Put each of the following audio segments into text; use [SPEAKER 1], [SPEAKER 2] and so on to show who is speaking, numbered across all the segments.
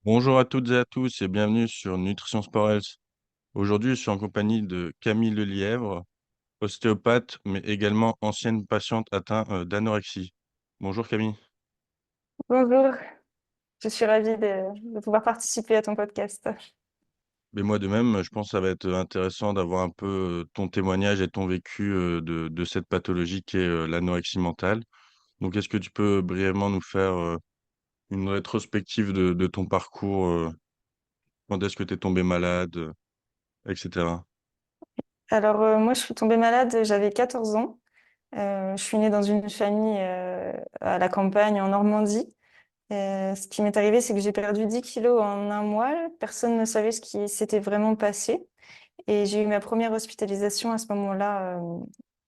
[SPEAKER 1] Bonjour à toutes et à tous et bienvenue sur Nutrition Sport Health. Aujourd'hui, je suis en compagnie de Camille Lelièvre, ostéopathe, mais également ancienne patiente atteinte d'anorexie. Bonjour Camille.
[SPEAKER 2] Bonjour, je suis ravie de pouvoir participer à ton podcast.
[SPEAKER 1] Mais moi de même, je pense que ça va être intéressant d'avoir un peu ton témoignage et ton vécu de cette pathologie qui est l'anorexie mentale. Donc, est-ce que tu peux brièvement nous faire une rétrospective de ton parcours, quand est-ce que tu es tombé malade, etc.
[SPEAKER 2] Alors, moi, je suis tombée malade, j'avais 14 ans. Je suis née dans une famille à la campagne, en Normandie. Ce qui m'est arrivé, c'est que j'ai perdu 10 kilos en un mois. Personne ne savait ce qui s'était vraiment passé. Et j'ai eu ma première hospitalisation à ce moment-là.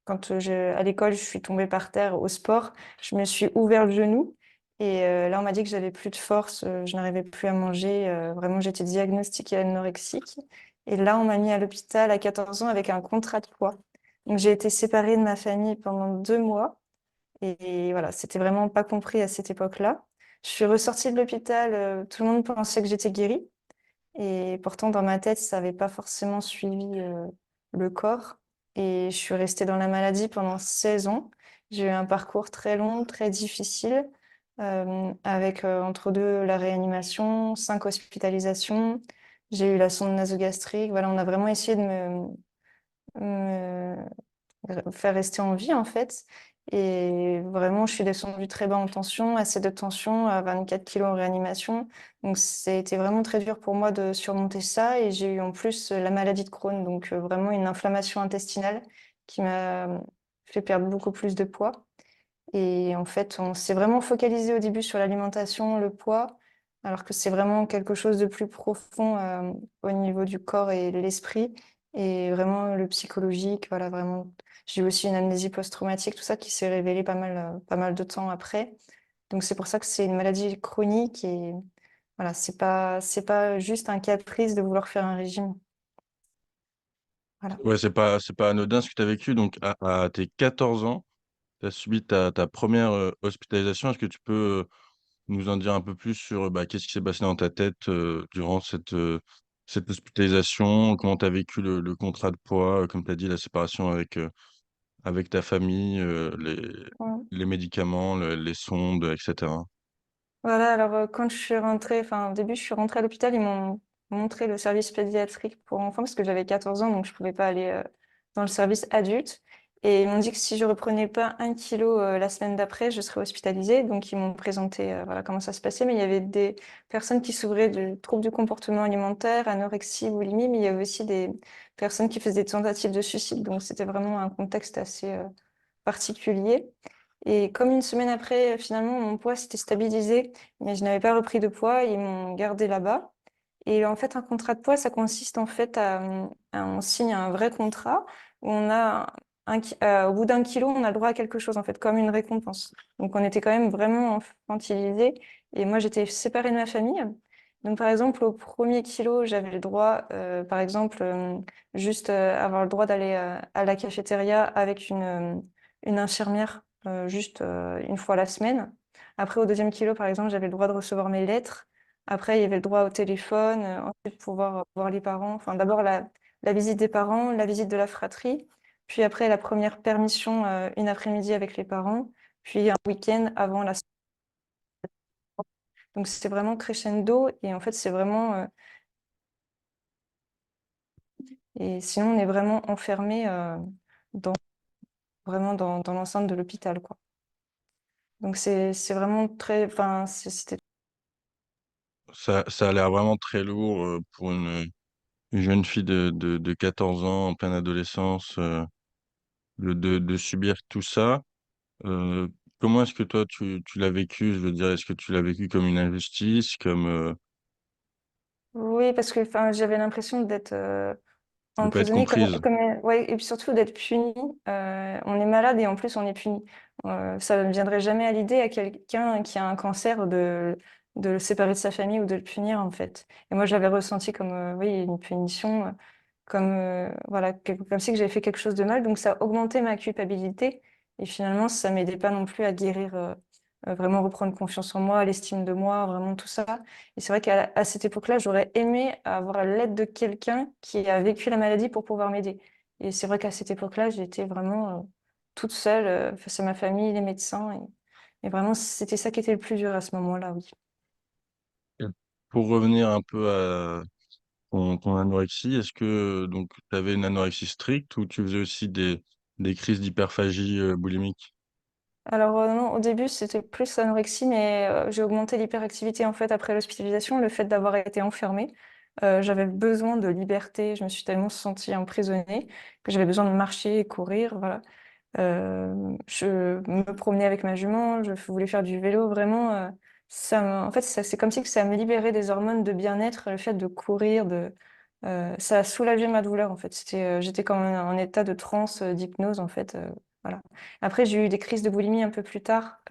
[SPEAKER 2] À l'école, je suis tombée par terre au sport. Je me suis ouvert le genou. Et là, on m'a dit que j'avais plus de force, je n'arrivais plus à manger. Vraiment, j'étais diagnostiquée anorexique. Et là, on m'a mis à l'hôpital à 14 ans avec un contrat de poids. Donc, j'ai été séparée de ma famille pendant 2 mois. Et voilà, c'était vraiment pas compris à cette époque-là. Je suis ressortie de l'hôpital, tout le monde pensait que j'étais guérie. Et pourtant, dans ma tête, ça n'avait pas forcément suivi le corps. Et je suis restée dans la maladie pendant 16 ans. J'ai eu un parcours très long, très difficile, avec entre deux la réanimation, 5 hospitalisations. J'ai eu la sonde nasogastrique. Voilà, on a vraiment essayé de me faire rester en vie, en fait. Et vraiment, je suis descendue très bas en tension, assez de tension, à 24 kilos en réanimation. Donc, c'était vraiment très dur pour moi de surmonter ça. Et j'ai eu en plus la maladie de Crohn, donc vraiment une inflammation intestinale qui m'a fait perdre beaucoup plus de poids. Et en fait, on s'est vraiment focalisé au début sur l'alimentation, le poids, alors que c'est vraiment quelque chose de plus profond au niveau du corps et de l'esprit, et vraiment le psychologique. Voilà, vraiment. J'ai eu aussi une amnésie post-traumatique, tout ça qui s'est révélé pas mal de temps après. Donc c'est pour ça que c'est une maladie chronique et voilà, c'est pas juste un caprice de vouloir faire un régime. Voilà.
[SPEAKER 1] Ouais, c'est pas anodin ce que tu as vécu. Donc, à tes 14 ans, tu as subi ta première hospitalisation. Est-ce que tu peux nous en dire un peu plus sur qu'est-ce qui s'est passé dans ta tête durant cette hospitalisation? Comment tu as vécu le contrat de poids, comme tu as dit, la séparation avec ta famille, les médicaments, les sondes, etc.
[SPEAKER 2] Voilà, alors quand je suis rentrée, enfin au début je suis rentrée à l'hôpital, ils m'ont montré le service pédiatrique pour enfants parce que j'avais 14 ans, donc je pouvais pas aller dans le service adulte. Et ils m'ont dit que si je reprenais pas 1 kilo la semaine d'après, je serais hospitalisée. Donc ils m'ont présenté voilà comment ça se passait, mais il y avait des personnes qui souffraient de troubles du comportement alimentaire, anorexie, boulimie, mais il y avait aussi des personnes qui faisaient des tentatives de suicide. Donc c'était vraiment un contexte assez particulier. Et comme une semaine après, finalement, mon poids s'était stabilisé, mais je n'avais pas repris de poids, ils m'ont gardé là-bas. Et en fait, un contrat de poids, ça consiste en fait on signe un vrai contrat où on a au bout d'1 kilo, on a le droit à quelque chose, en fait, comme une récompense. Donc, on était quand même vraiment infantilisés. Et moi, j'étais séparée de ma famille. Donc, par exemple, au premier kilo, j'avais le droit, par exemple, juste avoir le droit d'aller à la cafétéria avec une infirmière juste une fois la semaine. Après, au deuxième kilo, par exemple, j'avais le droit de recevoir mes lettres. Après, il y avait le droit au téléphone, ensuite pouvoir voir les parents. Enfin, d'abord la visite des parents, la visite de la fratrie, puis après la première permission une après-midi avec les parents, puis un week-end avant la. Donc c'était vraiment crescendo et en fait c'est vraiment et sinon on est vraiment enfermé dans dans l'enceinte de l'hôpital quoi. Donc c'est vraiment très enfin c'était.
[SPEAKER 1] Ça a l'air vraiment très lourd pour une jeune fille de 14 ans en pleine adolescence, de subir tout ça. Euh, Comment est-ce que toi tu l'as vécu? Je veux dire, est-ce que tu l'as vécu comme une injustice, comme
[SPEAKER 2] Oui, parce que enfin j'avais l'impression d'être
[SPEAKER 1] de pas être
[SPEAKER 2] emprisonné,
[SPEAKER 1] comprise?
[SPEAKER 2] ouais, et puis surtout d'être puni. On est malade et en plus on est puni. Ça ne viendrait jamais à l'idée à quelqu'un qui a un cancer de le séparer de sa famille ou de le punir en fait. Et moi je l'avais ressenti comme oui, une punition, comme voilà, comme si que j'avais fait quelque chose de mal. Donc ça augmentait ma culpabilité et finalement ça m'aidait pas non plus à guérir vraiment reprendre confiance en moi, l'estime de moi, vraiment tout ça. Et c'est vrai qu'à cette époque-là, j'aurais aimé avoir l'aide de quelqu'un qui a vécu la maladie pour pouvoir m'aider. Et c'est vrai qu'à cette époque-là, j'étais vraiment toute seule face à ma famille, les médecins. Et vraiment, c'était ça qui était le plus dur à ce moment-là, oui.
[SPEAKER 1] Et pour revenir un peu à ton anorexie, est-ce que donc tu avais une anorexie stricte ou tu faisais aussi des crises d'hyperphagie boulimique?
[SPEAKER 2] Alors non, au début, c'était plus l'anorexie, mais j'ai augmenté l'hyperactivité en fait après l'hospitalisation, le fait d'avoir été enfermée. J'avais besoin de liberté, je me suis tellement sentie emprisonnée que j'avais besoin de marcher et courir, voilà. Je me promenais avec ma jument, je voulais faire du vélo, vraiment. En fait, c'est comme si que ça me libérait des hormones de bien-être, le fait de courir, ça a soulagé ma douleur, en fait. J'étais comme en état de transe, d'hypnose, en fait. Voilà. Après, j'ai eu des crises de boulimie un peu plus tard,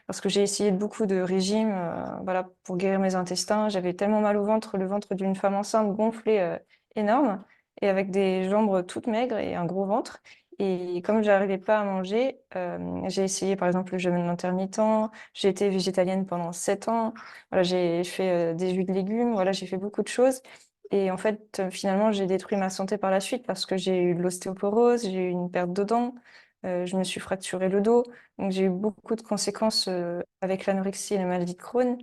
[SPEAKER 2] parce que j'ai essayé beaucoup de régimes, voilà, pour guérir mes intestins. J'avais tellement mal au ventre, le ventre d'une femme enceinte gonflé, énorme, et avec des jambes toutes maigres et un gros ventre. Et comme j'arrivais pas à manger, j'ai essayé par exemple le jeûne intermittent. J'ai été végétalienne pendant 7 ans. Voilà, j'ai fait des jus de légumes. Voilà, j'ai fait beaucoup de choses. Et en fait, finalement, j'ai détruit ma santé par la suite parce que j'ai eu de l'ostéoporose, j'ai eu une perte de dents, je me suis fracturé le dos. Donc j'ai eu beaucoup de conséquences avec l'anorexie et la maladie de Crohn.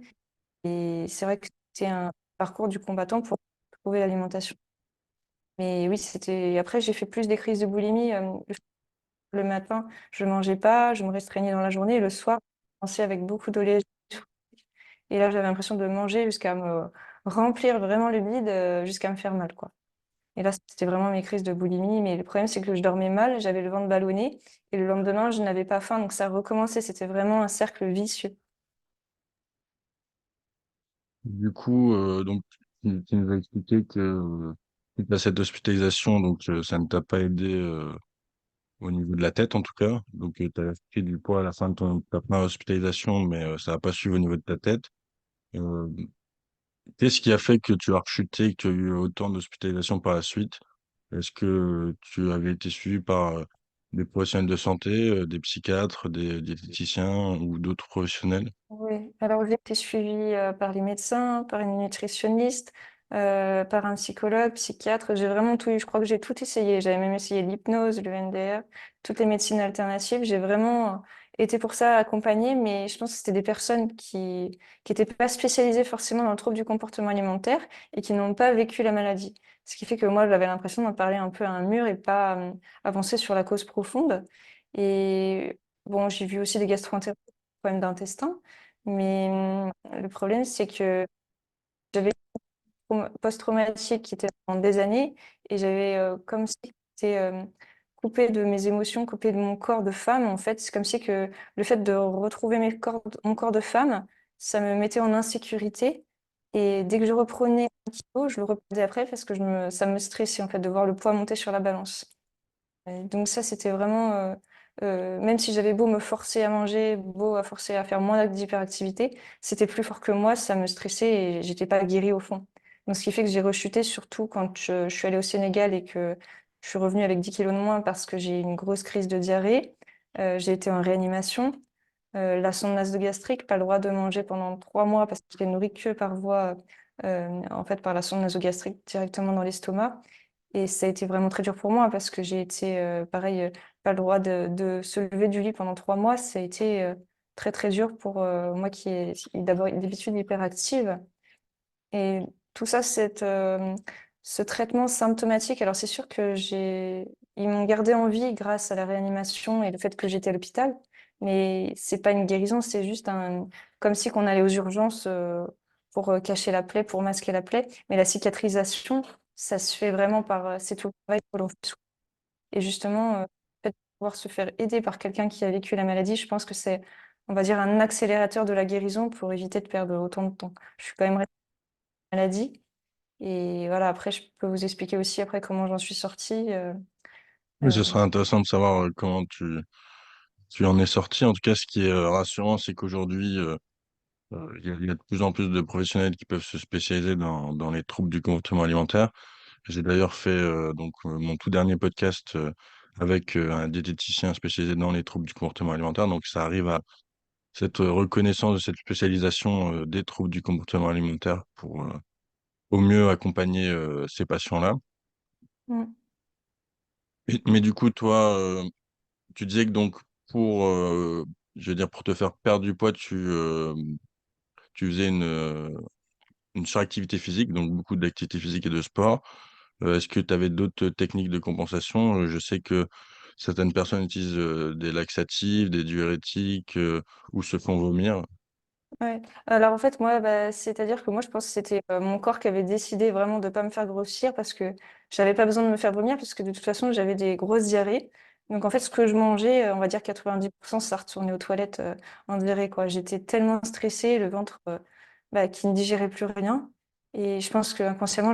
[SPEAKER 2] Et c'est vrai que c'était un parcours du combattant pour trouver l'alimentation. Mais oui, c'était. Après, j'ai fait plus des crises de boulimie. Le matin, je mangeais pas, je me restreignais dans la journée et le soir, je commençais avec beaucoup d'oléagineux. Et là, j'avais l'impression de manger jusqu'à me remplir vraiment le bide, jusqu'à me faire mal, quoi. Et là, c'était vraiment mes crises de boulimie. Mais le problème, c'est que je dormais mal, j'avais le ventre ballonné et le lendemain, je n'avais pas faim. Donc ça recommençait. C'était vraiment un cercle vicieux.
[SPEAKER 1] Du coup, donc, tu nous as expliqué que suite à cette hospitalisation, donc, ça ne t'a pas aidé au niveau de la tête, en tout cas. Donc, tu as pris du poids à la fin de ta première hospitalisation, mais ça n'a pas suivi au niveau de ta tête. Euh, Qu'est-ce qui a fait que tu as rechuté, que tu as eu autant d'hospitalisations par la suite? Est-ce que tu avais été suivi par des professionnels de santé, des psychiatres, des diététiciens ou d'autres professionnels?
[SPEAKER 2] Oui, alors j'ai été suivie par les médecins, par une nutritionniste, par un psychologue, psychiatre. J'ai vraiment tout eu. Je crois que j'ai tout essayé. J'avais même essayé l'hypnose, le NDR, toutes les médecines alternatives. J'ai vraiment été pour ça accompagnée, mais je pense que c'était des personnes qui étaient pas spécialisées forcément dans le trouble du comportement alimentaire et qui n'ont pas vécu la maladie. Ce qui fait que moi, j'avais l'impression d'en parler un peu à un mur et pas avancer sur la cause profonde. Et bon, j'ai vu aussi des gastro-entérologues, problèmes d'intestin. Mais le problème, c'est que j'avais une post-traumatique qui était pendant des années et j'avais comme si j'étais coupée de mes émotions, coupée de mon corps de femme. En fait, c'est comme si que le fait de retrouver mon corps de femme, ça me mettait en insécurité. Et dès que je reprenais un kilo, je le reprenais après parce que ça me stressait en fait de voir le poids monter sur la balance. Et donc ça, c'était vraiment, même si j'avais beau me forcer à manger, beau à forcer à faire moins d'hyperactivité, c'était plus fort que moi, ça me stressait et j'étais pas guérie au fond. Donc ce qui fait que j'ai rechuté surtout quand je suis allée au Sénégal et que je suis revenue avec 10 kilos de moins parce que j'ai eu une grosse crise de diarrhée. J'ai été en réanimation. La sonde nasogastrique, pas le droit de manger pendant 3 mois parce que j'étais nourrie que par voie, en fait, par la sonde nasogastrique directement dans l'estomac. Et ça a été vraiment très dur pour moi parce que j'ai été, pareil, pas le droit de se lever du lit pendant 3 mois. Ça a été très, très dur pour moi qui est d'abord d'habitude hyperactive. Et tout ça, ce traitement symptomatique, alors c'est sûr que ils m'ont gardé en vie grâce à la réanimation et le fait que j'étais à l'hôpital. Mais c'est pas une guérison, c'est juste comme si qu'on allait aux urgences pour cacher la plaie, pour masquer la plaie. Mais la cicatrisation, ça se fait vraiment c'est tout le travail que l'on fait. Et justement, le fait de pouvoir se faire aider par quelqu'un qui a vécu la maladie, je pense que c'est, on va dire, un accélérateur de la guérison pour éviter de perdre autant de temps. Je suis quand même restée maladie. Et voilà, après, je peux vous expliquer aussi après comment j'en suis sortie.
[SPEAKER 1] Oui, ce
[SPEAKER 2] Euh,
[SPEAKER 1] serait intéressant de savoir comment tu en es sorti. En tout cas, ce qui est rassurant, c'est qu'aujourd'hui, il y a de plus en plus de professionnels qui peuvent se spécialiser dans les troubles du comportement alimentaire. J'ai d'ailleurs fait mon tout dernier podcast avec un diététicien spécialisé dans les troubles du comportement alimentaire. Donc, ça arrive cette reconnaissance de cette spécialisation des troubles du comportement alimentaire pour au mieux accompagner ces patients-là.
[SPEAKER 2] Mm.
[SPEAKER 1] Mais du coup, toi, tu disais que donc pour, je veux dire, pour te faire perdre du poids, tu faisais une suractivité physique, donc beaucoup d'activité physique et de sport. Est-ce que tu avais d'autres techniques de compensation? Je sais que certaines personnes utilisent des laxatifs, des diurétiques ou se font vomir.
[SPEAKER 2] Ouais. Alors en fait, moi, bah, c'est-à-dire que moi, je pense que c'était mon corps qui avait décidé vraiment de pas me faire grossir parce que j'avais pas besoin de me faire vomir parce que de toute façon, j'avais des grosses diarrhées. Donc en fait, ce que je mangeais, on va dire 90%, ça retournait aux toilettes en diarrhée, quoi. J'étais tellement stressée, le ventre bah, qui ne digérait plus rien. Et je pense que inconsciemment,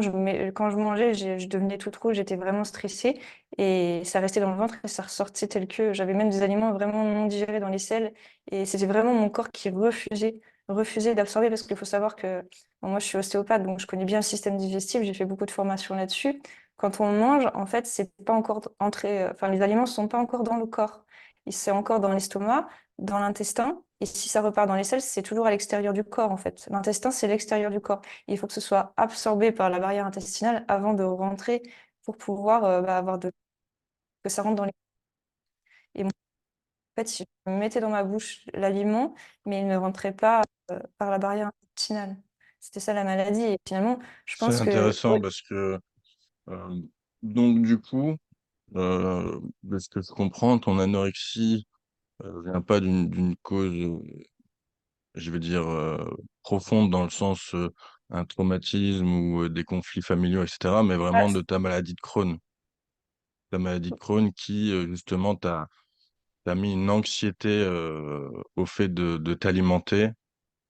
[SPEAKER 2] quand je mangeais, je devenais toute rouge, j'étais vraiment stressée et ça restait dans le ventre et ça ressortait tel que j'avais même des aliments vraiment non digérés dans les selles et c'était vraiment mon corps qui refusait d'absorber parce qu'il faut savoir que bon, moi je suis ostéopathe donc je connais bien le système digestif, j'ai fait beaucoup de formations là-dessus. Quand on mange, en fait, c'est pas encore entré, enfin les aliments sont pas encore dans le corps. C'est encore dans l'estomac, dans l'intestin et si ça repart dans les selles, c'est toujours à l'extérieur du corps en fait. L'intestin, c'est l'extérieur du corps. Il faut que ce soit absorbé par la barrière intestinale avant de rentrer pour pouvoir bah, que ça rentre dans les. Et moi, en fait, je mettais dans ma bouche l'aliment, mais il ne rentrait pas par la barrière intestinale. C'était ça la maladie. Et finalement, je
[SPEAKER 1] C'est
[SPEAKER 2] pense que
[SPEAKER 1] intéressant parce que, euh, donc du coup, de ce que je comprends, ton anorexie vient pas d'une cause, je veux dire, profonde dans le sens un traumatisme ou des conflits familiaux, etc., mais vraiment de ta maladie de Crohn. Ta maladie de Crohn qui, justement, t'a mis une anxiété au fait de t'alimenter.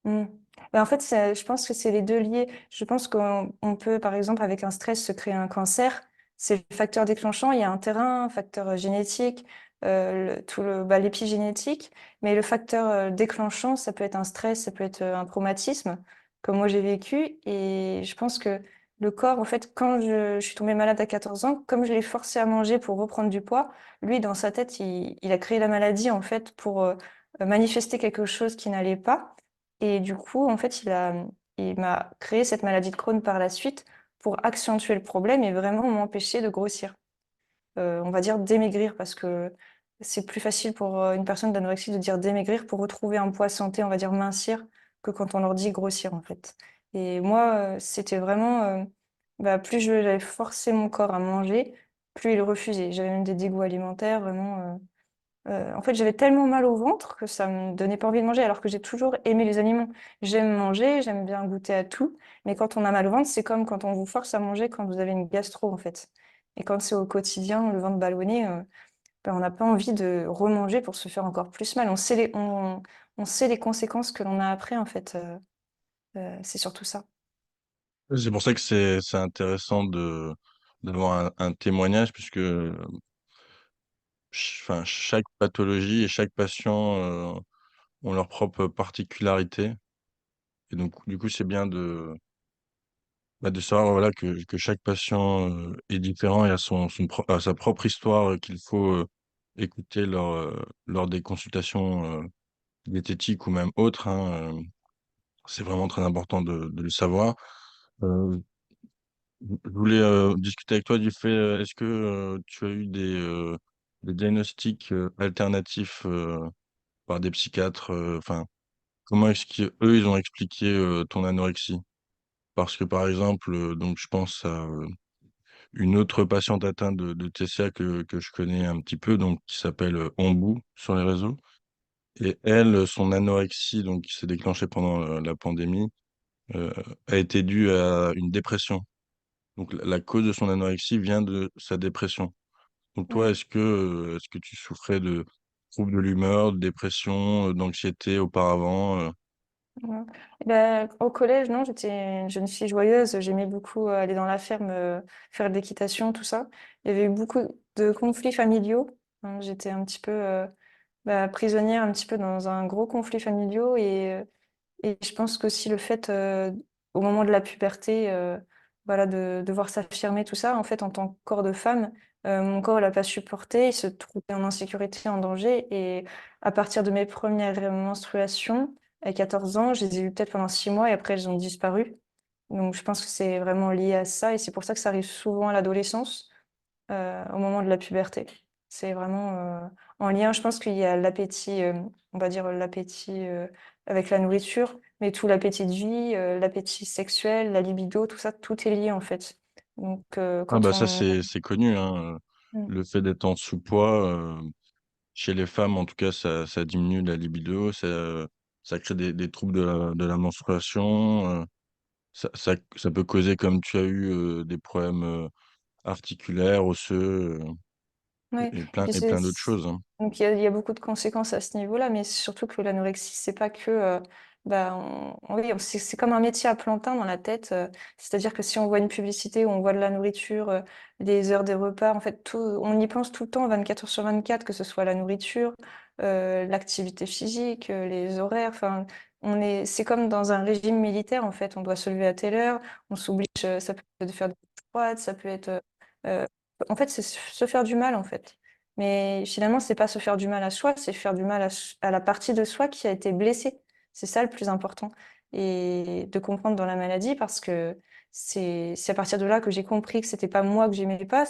[SPEAKER 2] Mm. Ben, en fait, je pense que c'est les deux liés. Je pense qu'on peut, par exemple, avec un stress, se créer un cancer. C'est le facteur déclenchant. Il y a un terrain, un facteur génétique, bah, l'épigénétique. Mais le facteur déclenchant, ça peut être un stress, ça peut être un traumatisme, comme moi j'ai vécu. Et je pense que le corps, en fait, quand je suis tombée malade à 14 ans, comme je l'ai forcé à manger pour reprendre du poids, lui, dans sa tête, il a créé la maladie, en fait, pour manifester quelque chose qui n'allait pas. Et du coup, en fait, il m'a créé cette maladie de Crohn par la suite pour accentuer le problème et vraiment m'empêcher de grossir. On va dire démaigrir parce que c'est plus facile pour une personne d'anorexie de dire démaigrir pour retrouver un poids santé, on va dire mincir, que quand on leur dit grossir, en fait. Et moi, c'était vraiment, bah, plus j'avais forcé mon corps à manger, plus il refusait. J'avais même des dégoûts alimentaires, vraiment. En fait, j'avais tellement mal au ventre que ça me donnait pas envie de manger, alors que j'ai toujours aimé les aliments. J'aime manger, j'aime bien goûter à tout, mais quand on a mal au ventre, c'est comme quand on vous force à manger quand vous avez une gastro, en fait. Et quand c'est au quotidien, le ventre ballonné, ben, on n'a pas envie de remanger pour se faire encore plus mal. On sait les conséquences que l'on a après, en fait. C'est surtout ça.
[SPEAKER 1] C'est pour ça que c'est intéressant d'avoir un témoignage puisque enfin, chaque pathologie et chaque patient ont leur propre particularité. Et donc, du coup, c'est bien de savoir voilà, que chaque patient est différent et a a sa propre histoire qu'il faut écouter lors des consultations diététiques ou même autres, hein. C'est vraiment très important de le savoir. Euh, je voulais discuter avec toi du fait, est-ce que tu as eu des diagnostics alternatifs par des psychiatres, enfin, comment est-ce qu'eux, ils ont expliqué ton anorexie? Parce que par exemple, donc je pense à une autre patiente atteinte de TCA que je connais un petit peu, donc qui s'appelle Ombou sur les réseaux. Et elle, son anorexie, donc qui s'est déclenchée pendant la pandémie, euh, a été due à une dépression. Donc la cause de son anorexie vient de sa dépression. Donc toi, est-ce que tu souffrais de troubles de l'humeur, de dépression, d'anxiété auparavant?
[SPEAKER 2] Ouais. Ben, au collège, non, j'étais une jeune fille joyeuse. J'aimais beaucoup aller dans la ferme, faire de l'équitation, tout ça. Il y avait eu beaucoup de conflits familiaux. Hein. J'étais un petit peu bah, prisonnière, un petit peu dans un gros conflit familial. Et je pense qu'aussi le fait, au moment de la puberté, voilà, de devoir s'affirmer, tout ça, en fait, en tant que corps de femme, Mon corps l'a pas supporté, il se trouvait en insécurité, en danger et à partir de mes premières menstruations, à 14 ans, je les ai eues peut-être pendant 6 mois et après elles ont disparu. Donc je pense que c'est vraiment lié à ça et c'est pour ça que ça arrive souvent à l'adolescence, au moment de la puberté. C'est vraiment, en lien, je pense qu'il y a l'appétit, on va dire l'appétit, avec la nourriture, mais tout l'appétit de vie, l'appétit sexuel, la libido, tout ça, tout est lié en fait. Donc
[SPEAKER 1] Ah
[SPEAKER 2] quand
[SPEAKER 1] bah ça
[SPEAKER 2] on
[SPEAKER 1] c'est connu, hein,
[SPEAKER 2] mmh,
[SPEAKER 1] le fait d'être en sous-poids, chez les femmes en tout cas ça diminue la libido, ça crée des troubles de la menstruation, ça peut causer comme tu as eu, des problèmes, articulaires, osseux,
[SPEAKER 2] ouais et puis
[SPEAKER 1] et
[SPEAKER 2] c'est
[SPEAKER 1] plein d'autres choses, hein.
[SPEAKER 2] donc il y a beaucoup de conséquences à ce niveau-là, mais c'est surtout que l'anorexie, c'est pas que, bah, oui, c'est comme un métier à plein temps dans la tête, c'est-à-dire que si on voit une publicité où on voit de la nourriture, les heures des repas, en fait, tout on y pense tout le temps 24 heures sur 24, que ce soit la nourriture, l'activité physique, les horaires, enfin, on est c'est comme dans un régime militaire, en fait, on doit se lever à telle heure, on s'oblige, ça peut être de faire des douches froides, ça peut être, heu, en fait, c'est se faire du mal, en fait. Mais finalement, c'est pas se faire du mal à soi, c'est faire du mal à la partie de soi qui a été blessée. C'est ça le plus important et de comprendre dans la maladie parce que c'est à partir de là que j'ai compris que c'était pas moi que j'aimais pas,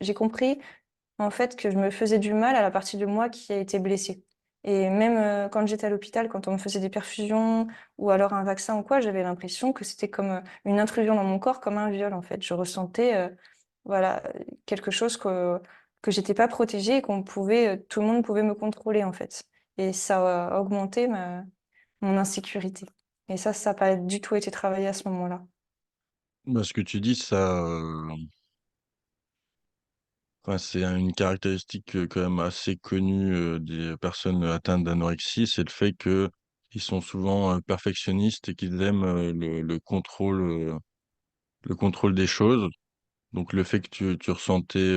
[SPEAKER 2] j'ai compris, en fait, que je me faisais du mal à la partie de moi qui a été blessée et même, quand j'étais à l'hôpital, quand on me faisait des perfusions ou alors un vaccin ou quoi, j'avais l'impression que c'était comme, une intrusion dans mon corps, comme un viol, en fait. Je ressentais, voilà, quelque chose que j'étais pas protégée et tout le monde pouvait me contrôler, en fait et ça a augmenté mon insécurité et ça a pas du tout été travaillé à ce moment-là.
[SPEAKER 1] Bah, ce que tu dis ça, enfin, c'est une caractéristique, quand même assez connue, des personnes atteintes d'anorexie, c'est le fait qu'ils sont souvent, perfectionnistes et qu'ils aiment, le contrôle des choses. Donc le fait que tu ressentais,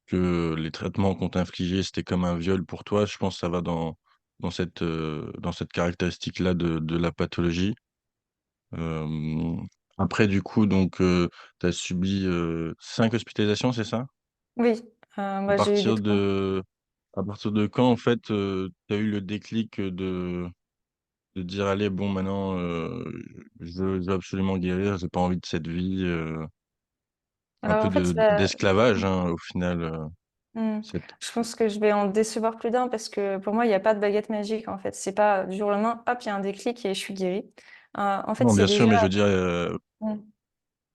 [SPEAKER 1] que les traitements qu'on t'infligeait, c'était comme un viol pour toi, je pense que ça va dans cette caractéristique-là de la pathologie. Hem, Après du coup donc, tu as subi, 5 hospitalisations, c'est ça?
[SPEAKER 2] Oui,
[SPEAKER 1] À
[SPEAKER 2] bah, j'ai eu des
[SPEAKER 1] partir
[SPEAKER 2] trau
[SPEAKER 1] de à partir de quand, en fait, tu as eu le déclic, de dire: «Allez, bon, maintenant, je veux absolument guérir, j'ai pas envie de cette vie», un
[SPEAKER 2] alors
[SPEAKER 1] peu
[SPEAKER 2] en fait,
[SPEAKER 1] d'esclavage, hein, au final,
[SPEAKER 2] mmh.
[SPEAKER 1] cette
[SPEAKER 2] Je pense que je vais en décevoir plus d'un parce que pour moi, il y a pas de baguette magique, en fait. C'est pas du jour au lendemain, hop, il y a un déclic et je suis guérie. En fait,
[SPEAKER 1] non,
[SPEAKER 2] c'est
[SPEAKER 1] bien sûr,
[SPEAKER 2] déjà
[SPEAKER 1] mais je veux dire,
[SPEAKER 2] mmh.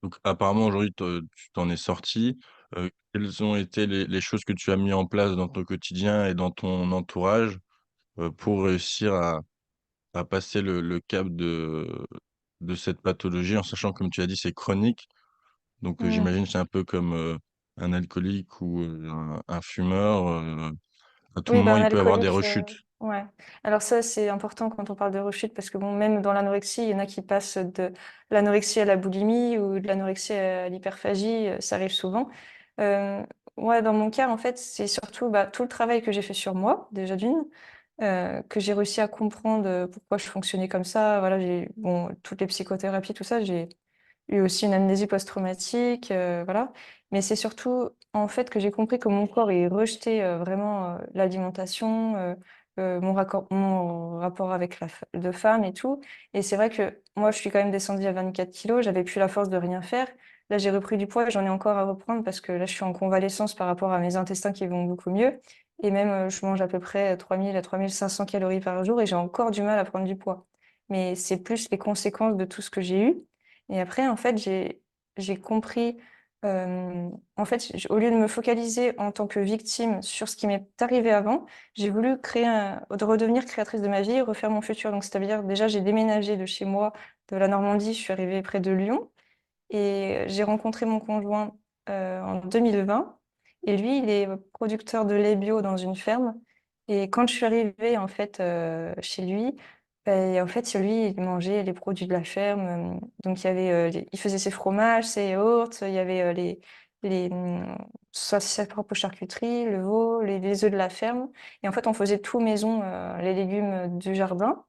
[SPEAKER 1] donc apparemment aujourd'hui tu t'en es sorti. Quelles ont été les choses que tu as mis en place dans ton quotidien et dans ton entourage, pour réussir à passer le cap de cette pathologie? En sachant, comme tu as dit, c'est chronique. Donc,
[SPEAKER 2] Mmh.
[SPEAKER 1] j'imagine c'est un peu comme, un alcoolique ou, un fumeur, à tout
[SPEAKER 2] Oui, bah,
[SPEAKER 1] moment,
[SPEAKER 2] un
[SPEAKER 1] il peut avoir des
[SPEAKER 2] alcoolique,
[SPEAKER 1] rechutes.
[SPEAKER 2] ouais. Alors ça, c'est important quand on parle de rechute parce que bon, même dans l'anorexie, il y en a qui passent de l'anorexie à la boulimie ou de l'anorexie à l'hyperphagie, ça arrive souvent. Hem, ouais, dans mon cas, en fait, c'est surtout, bah, tout le travail que j'ai fait sur moi, déjà d'une, que j'ai réussi à comprendre, pourquoi je fonctionnais comme ça. Voilà, j'ai bon, toutes les psychothérapies, tout ça, j'ai eu aussi une amnésie post-traumatique, voilà. Mais c'est surtout, en fait, que j'ai compris que mon corps, il rejetait, vraiment, l'alimentation, mon rapport avec la f de femme et tout. Et c'est vrai que moi, je suis quand même descendue à 24 kilos, j'avais plus la force de rien faire. Là, j'ai repris du poids et j'en ai encore à reprendre parce que là, je suis en convalescence par rapport à mes intestins qui vont beaucoup mieux et même, je mange à peu près 3 000 à 3 500 calories par jour et j'ai encore du mal à prendre du poids. Mais c'est plus les conséquences de tout ce que j'ai eu et après, en fait, j'ai compris, en fait, au lieu de me focaliser en tant que victime sur ce qui m'est arrivé avant, j'ai voulu de redevenir créatrice de ma vie et refaire mon futur. Donc, c'est-à-dire, déjà, j'ai déménagé de chez moi, de la Normandie, je suis arrivée près de Lyon et j'ai rencontré mon conjoint, en 2020 et lui, il est, producteur de lait bio dans une ferme et quand je suis arrivée, en fait, chez lui, beh, en fait, lui, il mangeait les produits de la ferme, donc il y avait, il faisait ses fromages, ses yaourts, il y avait, les, sa propre charcuterie, le veau, les œufs de la ferme et en fait, on faisait tout maison, les légumes, du jardin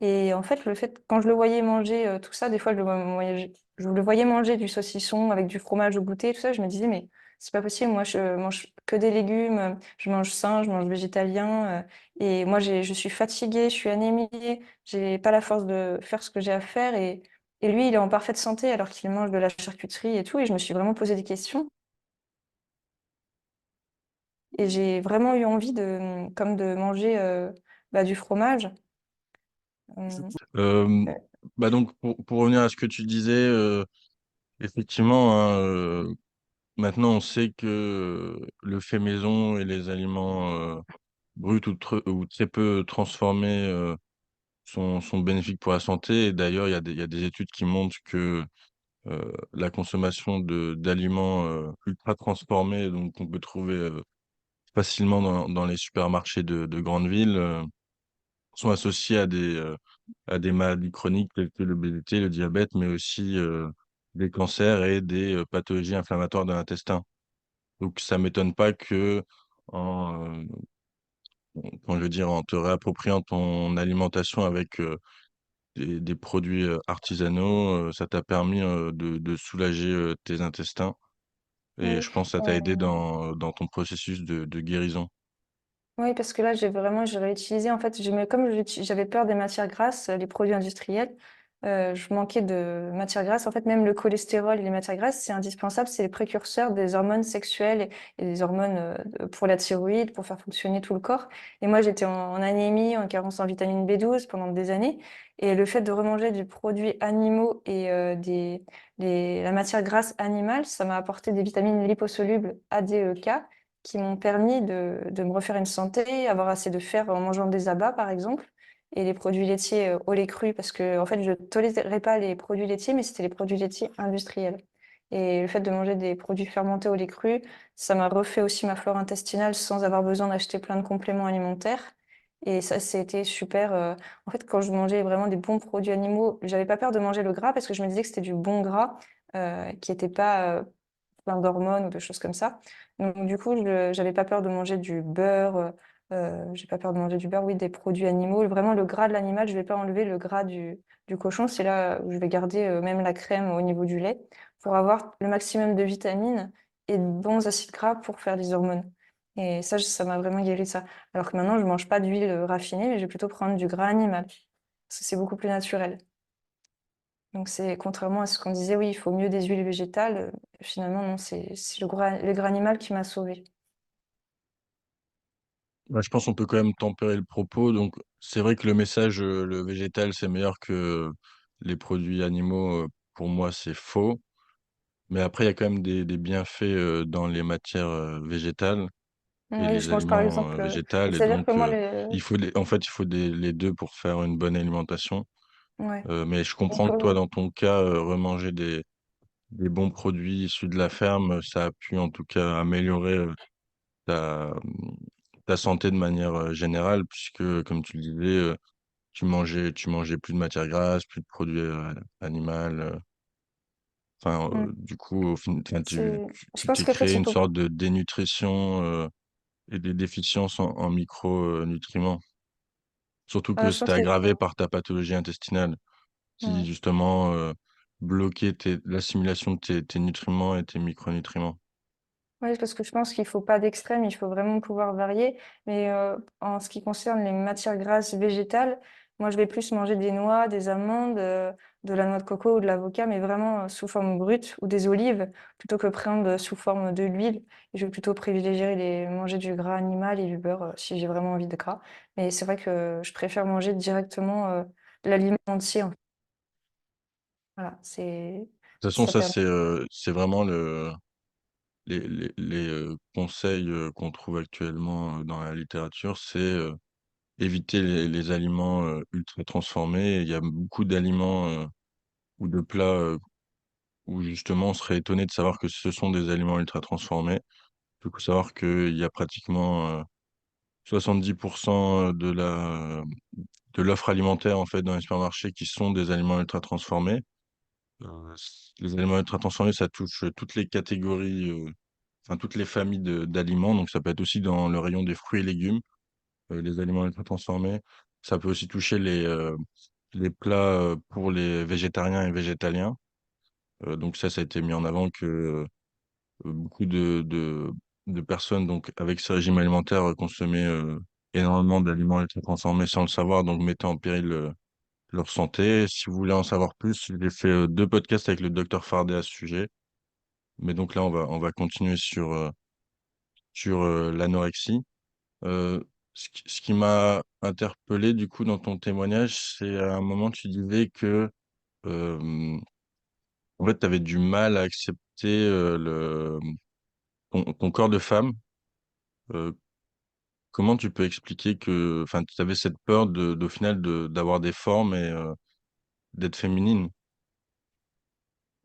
[SPEAKER 2] et en fait, le fait quand je le voyais manger, tout ça, des fois, je le voyais manger du saucisson avec du fromage au goûter, tout ça, je me disais: «Mais c'est pas possible. Moi, je mange que des légumes, je mange sain, je mange végétalien, et moi, je suis fatiguée, je suis anémiée, j'ai pas la force de faire ce que j'ai à faire, et lui, il est en parfaite santé alors qu'il mange de la charcuterie et tout, et je me suis vraiment posé des questions. Et j'ai vraiment eu envie comme de manger bah, du fromage. Euh,
[SPEAKER 1] Euh, Bah donc, pour revenir à ce que tu disais, effectivement, hein, maintenant on sait que le fait maison et les aliments bruts ou très peu transformés sont bénéfiques pour la santé. Et d'ailleurs, il y a des études qui montrent que la consommation d'aliments ultra transformés, donc qu'on peut trouver facilement dans les supermarchés de grandes villes, sont associés à des maladies chroniques telles que l'obésité, le diabète, mais aussi des cancers et des pathologies inflammatoires de l'intestin. Donc ça m'étonne pas que en, comment je veux dire, en te réappropriant ton alimentation avec des produits artisanaux, ça t'a permis de soulager tes intestins. Et
[SPEAKER 2] oui.
[SPEAKER 1] je pense que ça t'a aidé dans ton processus de guérison.
[SPEAKER 2] Oui, parce que là, j'ai réutilisé. En fait, comme j'avais peur des matières grasses, les produits industriels, je manquais de matières grasses. En fait, même le cholestérol et les matières grasses, c'est indispensable. C'est les précurseurs des hormones sexuelles et des hormones pour la thyroïde, pour faire fonctionner tout le corps. Et moi, j'étais en anémie, en carence en vitamine B12 pendant des années. Et le fait de remanger du produit animaux et la matière grasse animale, ça m'a apporté des vitamines liposolubles A, D, E, K qui m'ont permis de me refaire une santé, avoir assez de fer en mangeant des abats, par exemple, et les produits laitiers au lait cru, parce que en fait, je tolérais pas les produits laitiers, mais c'était les produits laitiers industriels. Et le fait de manger des produits fermentés au lait cru, ça m'a refait aussi ma flore intestinale sans avoir besoin d'acheter plein de compléments alimentaires. Et ça, c'était super. En fait, quand je mangeais vraiment des bons produits animaux, j'avais pas peur de manger le gras parce que je me disais que c'était du bon gras qui était pas plein d'hormones ou de choses comme ça. Donc, du coup, j'avais pas peur de manger du beurre. J'ai pas peur de manger du beurre, oui, des produits animaux. Vraiment, le gras de l'animal, je vais pas enlever le gras du cochon. C'est là où je vais garder même la crème au niveau du lait pour avoir le maximum de vitamines et de bons acides gras pour faire des hormones. Et ça m'a vraiment guéri de ça. Alors que maintenant, je mange pas d'huile raffinée, mais je vais plutôt prendre du gras animal. Parce que c'est beaucoup plus naturel. Donc c'est contrairement à ce qu'on disait, oui, il faut mieux des huiles végétales. Finalement, non, c'est le gras animal qui m'a sauvée.
[SPEAKER 1] Bah, je pense qu'on peut quand même tempérer le propos. Donc, c'est vrai que le message, le végétal, c'est meilleur que les produits animaux. Pour moi, c'est faux. Mais après, il y a quand même des bienfaits dans les matières végétales et
[SPEAKER 2] Oui,
[SPEAKER 1] les
[SPEAKER 2] je mange par
[SPEAKER 1] aliments
[SPEAKER 2] exemple.
[SPEAKER 1] végétals. Et
[SPEAKER 2] C'est-à-dire que
[SPEAKER 1] donc,
[SPEAKER 2] moi,
[SPEAKER 1] en fait, il faut les deux pour faire une bonne alimentation.
[SPEAKER 2] ouais.
[SPEAKER 1] Mais je
[SPEAKER 2] Donc,
[SPEAKER 1] comprends que toi, dans ton cas, remanger des bons produits issus de la ferme, ça a pu en tout cas améliorer ta, ta santé de manière générale, puisque, comme tu le disais, tu mangeais plus de matières grasses, plus de produits animaux. Enfin,
[SPEAKER 2] mm,
[SPEAKER 1] du coup, enfin,
[SPEAKER 2] je
[SPEAKER 1] tu
[SPEAKER 2] pense
[SPEAKER 1] t'es
[SPEAKER 2] qu'en fait,
[SPEAKER 1] créé
[SPEAKER 2] il
[SPEAKER 1] une
[SPEAKER 2] faut.
[SPEAKER 1] sorte de dénutrition et des déficiences en micronutriments. Surtout que
[SPEAKER 2] Je pense
[SPEAKER 1] c'était
[SPEAKER 2] qu'il
[SPEAKER 1] aggravé
[SPEAKER 2] faut.
[SPEAKER 1] par ta pathologie intestinale, qui
[SPEAKER 2] Ouais.
[SPEAKER 1] justement bloquait l'assimilation de tes nutriments et tes micronutriments.
[SPEAKER 2] Oui, parce que je pense qu'il faut pas d'extrême, il faut vraiment pouvoir varier. Mais en ce qui concerne les matières grasses végétales, moi, je vais plus manger des noix, des amandes, de la noix de coco ou de l'avocat, mais vraiment sous forme brute, ou des olives, plutôt que prendre sous forme de l'huile. Je vais plutôt privilégier manger du gras animal et du beurre si j'ai vraiment envie de gras. Mais c'est vrai que je préfère manger directement l'aliment entier, en fait. Voilà,
[SPEAKER 1] De toute façon,
[SPEAKER 2] ça
[SPEAKER 1] ça,
[SPEAKER 2] permet.
[SPEAKER 1] c'est vraiment les conseils qu'on trouve actuellement dans la littérature, c'est éviter les aliments ultra transformés. Il y a beaucoup d'aliments ou de plats où justement on serait étonné de savoir que ce sont des aliments ultra transformés. Il faut savoir qu'il y a pratiquement 70% de l'offre alimentaire en fait dans les supermarchés qui sont des aliments ultra transformés. Les aliments ultra transformés, ça touche toutes les catégories, enfin toutes les familles d'aliments. Donc ça peut être aussi dans le rayon des fruits et légumes, les aliments ultra transformés. Ça peut aussi toucher les plats pour les végétariens et végétaliens. Donc ça a été mis en avant que beaucoup de personnes donc avec ce régime alimentaire consommaient énormément d'aliments ultra transformés sans le savoir, donc mettaient en péril leur santé. Si vous voulez en savoir plus, j'ai fait deux podcasts avec le docteur Fardet à ce sujet. Mais donc là, on va continuer sur l'anorexie. Euh, ce qui m'a interpellé du coup dans ton témoignage, c'est à un moment tu disais que euh, en fait, tu avais du mal à accepter ton corps de femme. Euh, Comment tu peux expliquer que, enfin, tu avais cette peur au final d'avoir des formes et d'être féminine?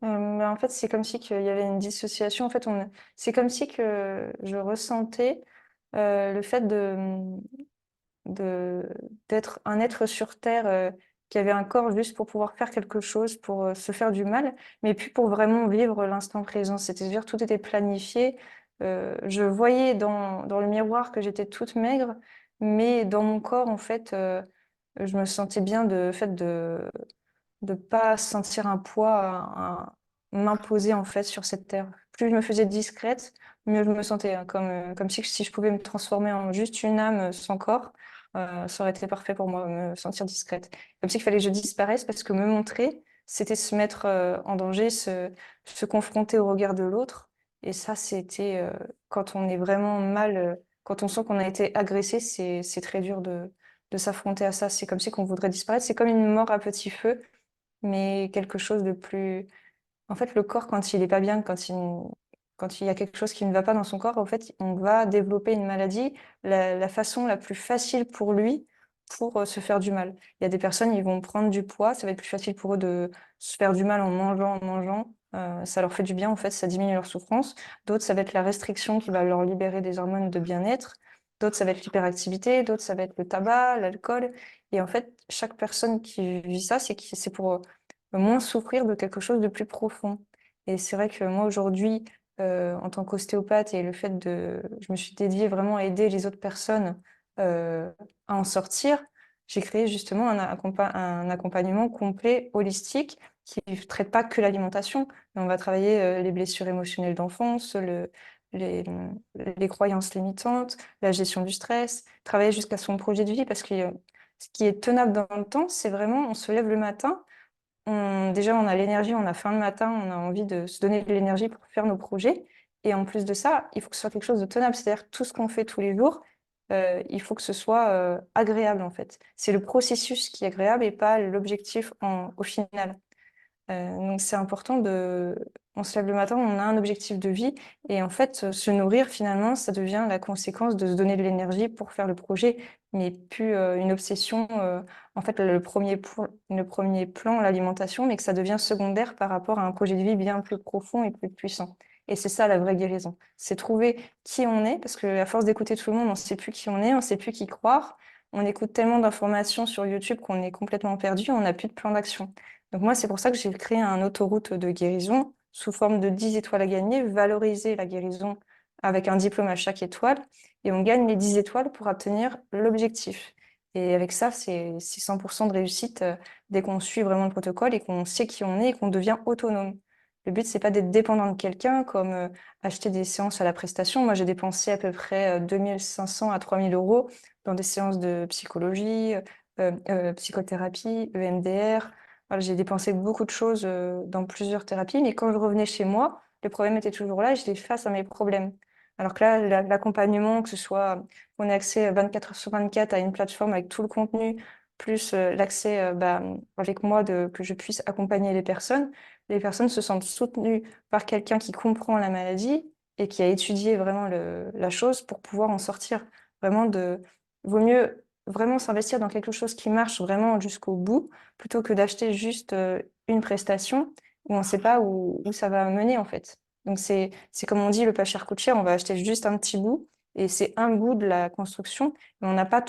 [SPEAKER 2] Mais en fait, c'est comme si qu'il y avait une dissociation. En fait, c'est comme si que je ressentais le fait de d'être un être sur Terre qui avait un corps juste pour pouvoir faire quelque chose, pour se faire du mal, mais puis pour vraiment vivre l'instant présent. C'est-à-dire tout était planifié. Je voyais dans le miroir que j'étais toute maigre, mais dans mon corps, en fait, je me sentais bien de fait de pas sentir un poids m'imposer en fait sur cette terre. Plus je me faisais discrète, mieux je me sentais, hein, comme si je pouvais me transformer en juste une âme sans corps, ça aurait été parfait pour moi, me sentir discrète. Comme s'il fallait que je disparaisse parce que me montrer, c'était se mettre en danger, se confronter au regard de l'autre. Et ça, c'était quand on est vraiment mal, quand on sent qu'on a été agressé, c'est très dur de s'affronter à ça. C'est comme si qu'on voudrait disparaître. C'est comme une mort à petit feu mais quelque chose de plus. En fait, le corps, quand il est pas bien, quand il y a quelque chose qui ne va pas dans son corps, en fait, on va développer une maladie, la façon la plus facile pour lui pour se faire du mal. Il y a des personnes, ils vont prendre du poids, ça va être plus facile pour eux de se faire du mal en mangeant. Ça leur fait du bien, en fait, ça diminue leur souffrance. D'autres, ça va être la restriction qui va leur libérer des hormones de bien-être. D'autres, ça va être l'hyperactivité. D'autres, ça va être le tabac, l'alcool. Et en fait, chaque personne qui vit ça, c'est pour moins souffrir de quelque chose de plus profond. Et c'est vrai que moi, aujourd'hui, en tant qu'ostéopathe et le fait je me suis dédiée vraiment à aider les autres personnes euh, à en sortir, j'ai créé justement un accompagnement complet, holistique, qui ne traite pas que l'alimentation, mais on va travailler les blessures émotionnelles d'enfance, les, les croyances limitantes, la gestion du stress, travailler jusqu'à son projet de vie, parce que ce qui est tenable dans le temps, c'est vraiment, on se lève le matin, déjà, on a l'énergie, on a faim le matin, on a envie de se donner de l'énergie pour faire nos projets. Et en plus de ça, il faut que ce soit quelque chose de tenable. C'est-à-dire que tout ce qu'on fait tous les jours, il faut que ce soit agréable, en fait. C'est le processus qui est agréable et pas l'objectif au final. Donc c'est important on se lève le matin, on a un objectif de vie et en fait, se nourrir finalement, ça devient la conséquence de se donner de l'énergie pour faire le projet, mais plus une obsession. En fait, le premier plan, l'alimentation, mais que ça devient secondaire par rapport à un projet de vie bien plus profond et plus puissant. Et c'est ça la vraie guérison. C'est trouver qui on est, parce qu'à force d'écouter tout le monde, on ne sait plus qui on est, on ne sait plus qui croire. On écoute tellement d'informations sur YouTube qu'on est complètement perdu, on n'a plus de plan d'action. Donc moi, c'est pour ça que j'ai créé un autoroute de guérison sous forme de 10 étoiles à gagner, valoriser la guérison avec un diplôme à chaque étoile, et on gagne les 10 étoiles pour obtenir l'objectif. Et avec ça, c'est 100% de réussite dès qu'on suit vraiment le protocole et qu'on sait qui on est et qu'on devient autonome. Le but, c'est pas d'être dépendant de quelqu'un, comme acheter des séances à la prestation. Moi, j'ai dépensé à peu près 2500 à 3000 euros dans des séances de psychologie, psychothérapie, EMDR. Voilà, j'ai dépensé beaucoup de choses dans plusieurs thérapies, mais quand je revenais chez moi, les problèmes étaient toujours là et j'étais face à mes problèmes. Alors que là, l'accompagnement, que ce soit qu'on ait accès 24 heures sur 24 à une plateforme avec tout le contenu, plus l'accès avec moi que je puisse accompagner les personnes se sentent soutenues par quelqu'un qui comprend la maladie et qui a étudié vraiment la chose pour pouvoir en sortir. Vaut mieux vraiment s'investir dans quelque chose qui marche vraiment jusqu'au bout plutôt que d'acheter juste une prestation où on ne sait pas où ça va mener en fait. Donc c'est comme on dit, le pas cher coûte cher, on va acheter juste un petit bout et c'est un bout de la construction, mais on n'a pas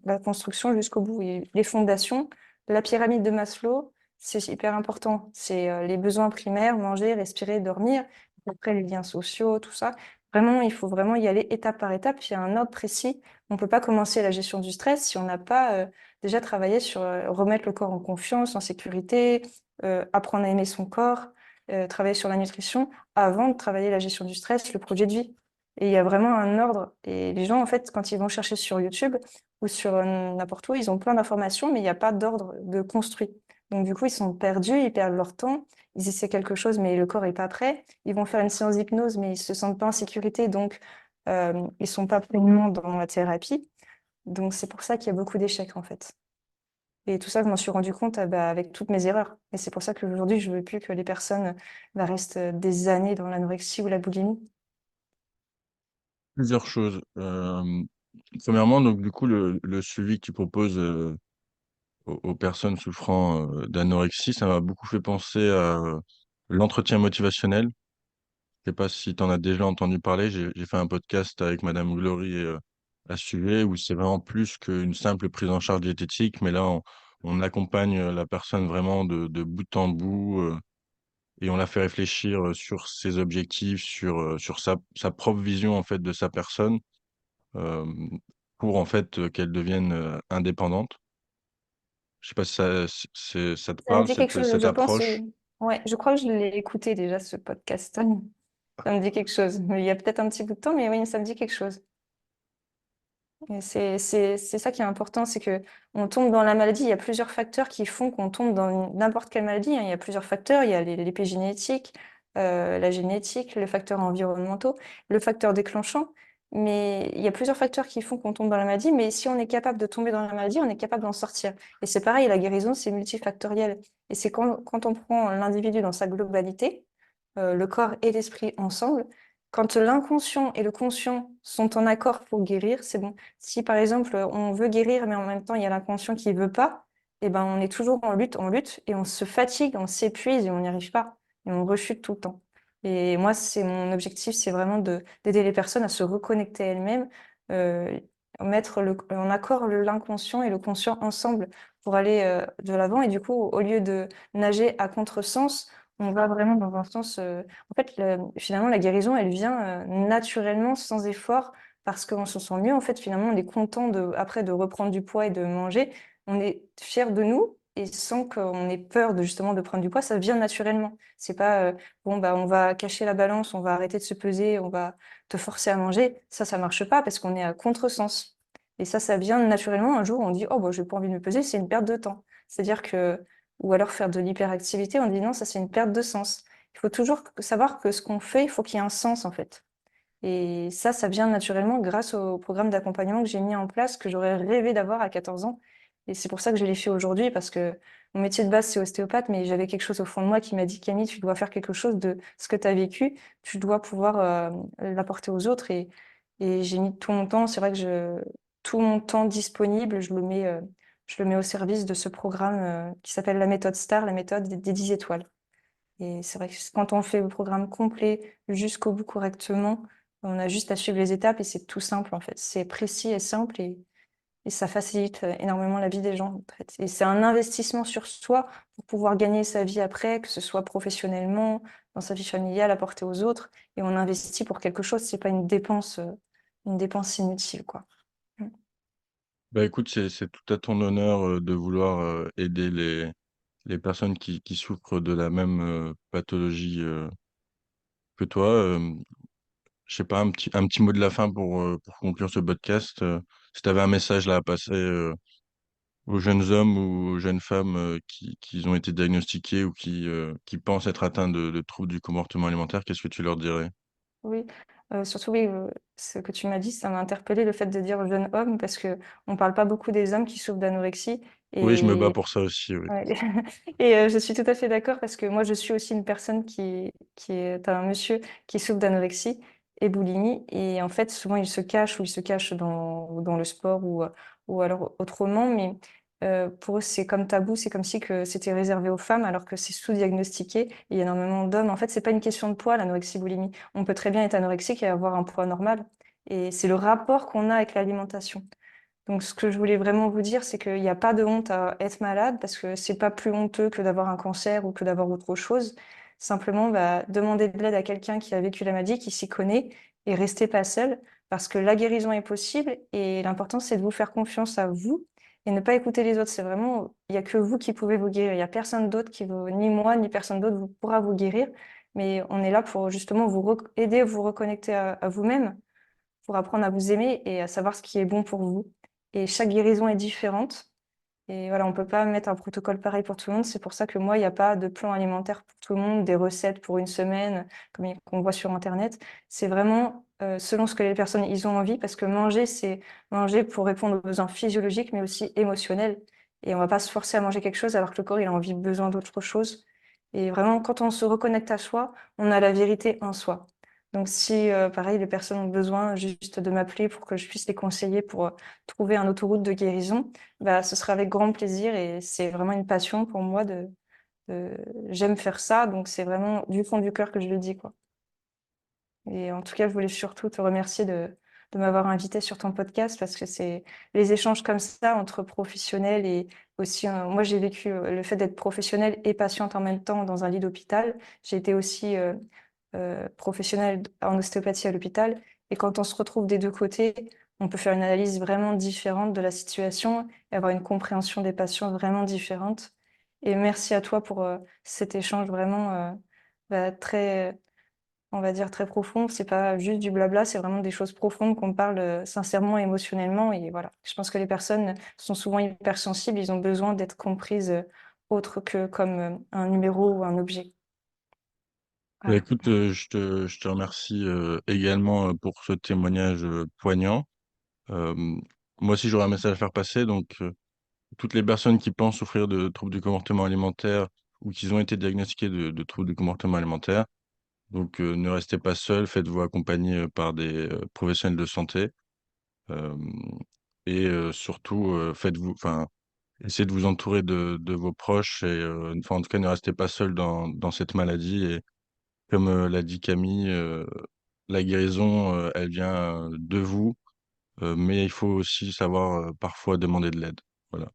[SPEAKER 2] la construction jusqu'au bout. Et les fondations, la pyramide de Maslow, c'est hyper important. C'est les besoins primaires, manger, respirer, dormir, après les liens sociaux, tout ça. Vraiment, il faut vraiment y aller étape par étape. Il y a un ordre précis. On ne peut pas commencer la gestion du stress si on n'a pas déjà travaillé sur remettre le corps en confiance, en sécurité, apprendre à aimer son corps. travailler sur la nutrition avant de travailler la gestion du stress, le projet de vie. Et il y a vraiment un ordre. Et les gens, en fait, quand ils vont chercher sur YouTube ou sur n'importe où, ils ont plein d'informations, mais il n'y a pas d'ordre de construit. Donc, du coup, ils sont perdus, ils perdent leur temps, ils essaient quelque chose, mais le corps est pas prêt. Ils vont faire une séance d'hypnose, mais ils se sentent pas en sécurité, donc ils sont pas pleinement dans la thérapie. Donc, c'est pour ça qu'il y a beaucoup d'échecs, en fait. Et tout ça, je m'en suis rendu compte avec toutes mes erreurs. Et c'est pour ça qu'aujourd'hui, je veux plus que les personnes restent des années dans l'anorexie ou la boulimie.
[SPEAKER 1] Plusieurs choses. Premièrement, donc du coup, le suivi que tu proposes aux personnes souffrant d'anorexie, ça m'a beaucoup fait penser à l'entretien motivationnel. Je sais pas si tu en as déjà entendu parler. J'ai fait un podcast avec Madame Glory à ce sujet où c'est vraiment plus qu'une simple prise en charge diététique, mais là, on accompagne la personne vraiment de bout en bout et on la fait réfléchir sur ses objectifs, sur sa propre vision en fait de sa personne euh, pour en fait qu'elle devienne indépendante. Je sais pas si ça te
[SPEAKER 2] Ça me
[SPEAKER 1] parle,
[SPEAKER 2] dit quelque chose,
[SPEAKER 1] cette
[SPEAKER 2] je pense,
[SPEAKER 1] approche.
[SPEAKER 2] oui. Ouais, je crois que je l'ai écouté déjà, ce podcast. Ça me dit quelque chose. Il y a peut-être un petit bout de temps, mais oui, ça me dit quelque chose. Et c'est ça qui est important, c'est que on tombe dans la maladie. Il y a plusieurs facteurs qui font qu'on tombe dans n'importe quelle maladie, hein. Il y a plusieurs facteurs. Il y a l'épigénétique, la génétique, les facteurs environnementaux, le facteur déclenchant. Mais il y a plusieurs facteurs qui font qu'on tombe dans la maladie. Mais si on est capable de tomber dans la maladie, on est capable d'en sortir. Et c'est pareil, la guérison, c'est multifactoriel. Et c'est quand on prend l'individu dans sa globalité, le corps et l'esprit ensemble, quand l'inconscient et le conscient sont en accord pour guérir, c'est bon. Si par exemple on veut guérir, mais en même temps il y a l'inconscient qui veut pas, eh ben on est toujours en lutte, et on se fatigue, on s'épuise et on n'y arrive pas. Et on rechute tout le temps. Et moi, c'est mon objectif, c'est vraiment d'aider les personnes à se reconnecter à elles-mêmes, euh, mettre en accord l'inconscient et le conscient ensemble pour aller de l'avant. Et du coup, au lieu de nager à contresens, on va vraiment dans un sens. En fait, finalement, la guérison, elle vient naturellement, sans effort, parce qu'on se sent mieux. En fait, finalement, on est content après de reprendre du poids et de manger. On est fier de nous et sans qu'on ait peur de justement de prendre du poids, ça vient naturellement. C'est pas bon, bah on va cacher la balance, on va arrêter de se peser, on va te forcer à manger. Ça marche pas parce qu'on est à contresens. Et ça vient naturellement. Un jour, on dit, oh, bah, j'ai pas envie de me peser, c'est une perte de temps. C'est-à-dire que ou alors faire de l'hyperactivité, on dit non, ça c'est une perte de sens. Il faut toujours savoir que ce qu'on fait, il faut qu'il y ait un sens en fait. Et ça vient naturellement grâce au programme d'accompagnement que j'ai mis en place, que j'aurais rêvé d'avoir à 14 ans. Et c'est pour ça que je l'ai fait aujourd'hui, parce que mon métier de base, c'est ostéopathe, mais j'avais quelque chose au fond de moi qui m'a dit, Camille, tu dois faire quelque chose de ce que tu as vécu, tu dois pouvoir l'apporter aux autres. Et j'ai mis tout mon temps, c'est vrai que tout mon temps disponible, je le mets au service de ce programme qui s'appelle la méthode STAR, la méthode des 10 étoiles. Et c'est vrai que quand on fait le programme complet jusqu'au bout correctement, on a juste à suivre les étapes et c'est tout simple en fait. C'est précis et simple et ça facilite énormément la vie des gens en fait. Et c'est un investissement sur soi pour pouvoir gagner sa vie après, que ce soit professionnellement, dans sa vie familiale, apporter aux autres. Et on investit pour quelque chose, c'est pas une dépense inutile, quoi. Mm.
[SPEAKER 1] Bah écoute, c'est tout à ton honneur de vouloir aider les personnes qui souffrent de la même pathologie que toi. Je sais pas, un petit mot de la fin pour conclure ce podcast. Si tu avais un message là à passer aux jeunes hommes ou aux jeunes femmes qui ont été diagnostiqués ou qui pensent être atteints de troubles du comportement alimentaire, qu'est-ce que tu leur dirais?
[SPEAKER 2] Oui, surtout oui, ce que tu m'as dit, ça m'a interpellé le fait de dire jeune homme parce que on parle pas beaucoup des hommes qui souffrent d'anorexie
[SPEAKER 1] Oui, je me bats
[SPEAKER 2] et
[SPEAKER 1] pour ça aussi, oui.
[SPEAKER 2] ouais. Et je suis tout à fait d'accord parce que moi, je suis aussi une personne qui est un monsieur qui souffre d'anorexie et boulimie. Et en fait, souvent, il se cache ou il se cache dans le sport ou alors autrement. Mais pour eux, c'est comme tabou, c'est comme si que c'était réservé aux femmes alors que c'est sous-diagnostiqué. Et il y a énormément d'hommes. En fait, c'est pas une question de poids, l'anorexie boulimie. On peut très bien être anorexique et avoir un poids normal. Et c'est le rapport qu'on a avec l'alimentation. Donc, ce que je voulais vraiment vous dire, c'est qu'il n'y a pas de honte à être malade parce que c'est pas plus honteux que d'avoir un cancer ou que d'avoir autre chose. Simplement, bah, demander de l'aide à quelqu'un qui a vécu la maladie, qui s'y connaît et restez pas seul parce que la guérison est possible et l'important, c'est de vous faire confiance à vous et ne pas écouter les autres. C'est vraiment, il n'y a que vous qui pouvez vous guérir. Il n'y a personne d'autre qui vous, ni moi, ni personne d'autre vous pourra vous guérir. Mais on est là pour justement aider, vous reconnecter à vous-même, pour apprendre à vous aimer et à savoir ce qui est bon pour vous. Et chaque guérison est différente. Et voilà, on peut pas mettre un protocole pareil pour tout le monde. C'est pour ça que moi, il n'y a pas de plan alimentaire pour tout le monde, des recettes pour une semaine, comme qu'on voit sur Internet. C'est vraiment selon ce que les personnes ils ont envie, parce que manger, c'est manger pour répondre aux besoins physiologiques, mais aussi émotionnels. Et on va pas se forcer à manger quelque chose alors que le corps, il a envie, besoin d'autre chose. Et vraiment, quand on se reconnecte à soi, on a la vérité en soi. Donc si, pareil, les personnes ont besoin juste de m'appeler pour que je puisse les conseiller pour trouver un autoroute de guérison, bah, ce sera avec grand plaisir et c'est vraiment une passion pour moi j'aime faire ça, donc c'est vraiment du fond du cœur que je le dis, quoi. Et en tout cas, je voulais surtout te remercier de m'avoir invité sur ton podcast parce que c'est les échanges comme ça entre professionnels et aussi, moi j'ai vécu le fait d'être professionnelle et patiente en même temps dans un lit d'hôpital. J'ai été aussi professionnelle en ostéopathie à l'hôpital. Et quand on se retrouve des deux côtés, on peut faire une analyse vraiment différente de la situation et avoir une compréhension des patients vraiment différente. Et merci à toi pour cet échange vraiment très, on va dire, très profond. C'est pas juste du blabla, c'est vraiment des choses profondes qu'on parle sincèrement, émotionnellement. Et voilà, je pense que les personnes sont souvent hypersensibles, ils ont besoin d'être comprises autre que comme un numéro ou un objet.
[SPEAKER 1] Bah,
[SPEAKER 2] Voilà.
[SPEAKER 1] écoute, je te remercie également pour ce témoignage poignant. Euh, Moi aussi, j'aurais un message à faire passer. Donc, toutes les personnes qui pensent souffrir de troubles du comportement alimentaire ou qui ont été diagnostiquées de troubles du comportement alimentaire, donc ne restez pas seuls, faites-vous accompagner par des professionnels de santé. euh, et surtout, enfin, essayez de vous entourer de vos proches et enfin, en tout cas, ne restez pas seul dans cette maladie. Et comme l'a dit Camille, la guérison, elle vient de vous, mais il faut aussi savoir parfois demander de l'aide. Voilà.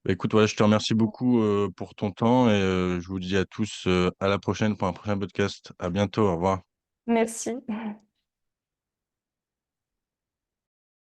[SPEAKER 1] Bah, écoute, voilà, je te remercie beaucoup pour ton temps et je vous dis à tous à la prochaine pour un prochain podcast. À bientôt, au revoir.
[SPEAKER 2] Merci.